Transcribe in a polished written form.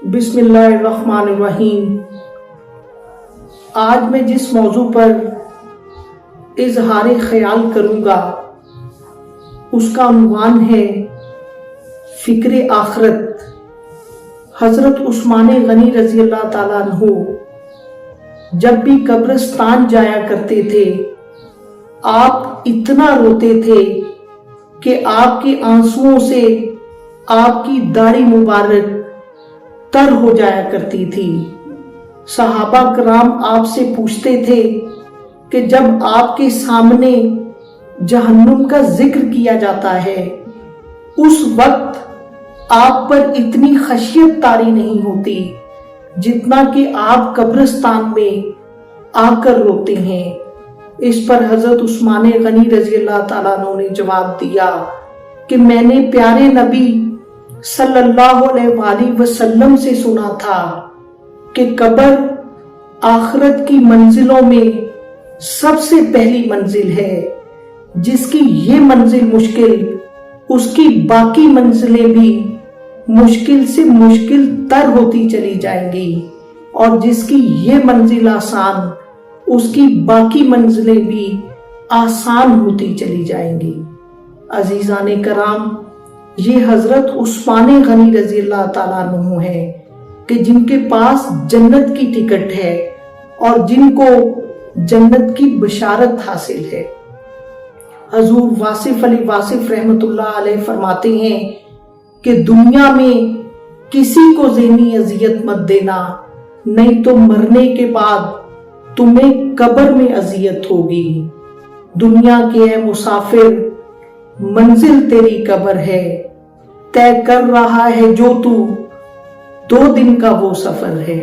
بسم اللہ الرحمن الرحیم۔ آج میں جس موضوع پر اظہار خیال کروں گا اس کا عنوان ہے فکر آخرت۔ حضرت عثمان غنی رضی اللہ تعالیٰ عنہ جب بھی قبرستان جایا کرتے تھے آپ اتنا روتے تھے کہ آپ کے آنسوؤں سے آپ کی داڑھی مبارک تر ہو جایا کرتی تھی۔ صحابہ کرام آپ سے پوچھتے تھے کہ جب آپ کے سامنے جہنم کا ذکر کیا جاتا ہے اس وقت آپ پر اتنی خشیت طاری نہیں ہوتی جتنا کہ آپ قبرستان میں آ کر روتے ہیں۔ اس پر حضرت عثمان غنی رضی اللہ تعالیٰ عنہ نے جواب دیا کہ میں نے پیارے نبی صلی اللہ علیہ وآلہ وسلم سے سنا تھا کہ قبر آخرت کی منزلوں میں سب سے پہلی منزل ہے، جس کی یہ منزل مشکل اس کی باقی منزلیں بھی مشکل سے مشکل تر ہوتی چلی جائیں گی، اور جس کی یہ منزل آسان اس کی باقی منزلیں بھی آسان ہوتی چلی جائیں گی۔ عزیزان کرام، یہ حضرت عثمان غنی رضی اللہ تعالیٰ عنہ ہیں کہ جن کے پاس جنت کی ٹکٹ ہے اور جن کو جنت کی بشارت حاصل ہے۔ حضور واصف علی واصف رحمت اللہ علیہ فرماتے ہیں کہ دنیا میں کسی کو ذہنی اذیت مت دینا، نہیں تو مرنے کے بعد تمہیں قبر میں اذیت ہوگی۔ دنیا کے اے مسافر، منزل تیری قبر ہے، طے کر رہا ہے جو تو 2 دن کا وہ سفر ہے۔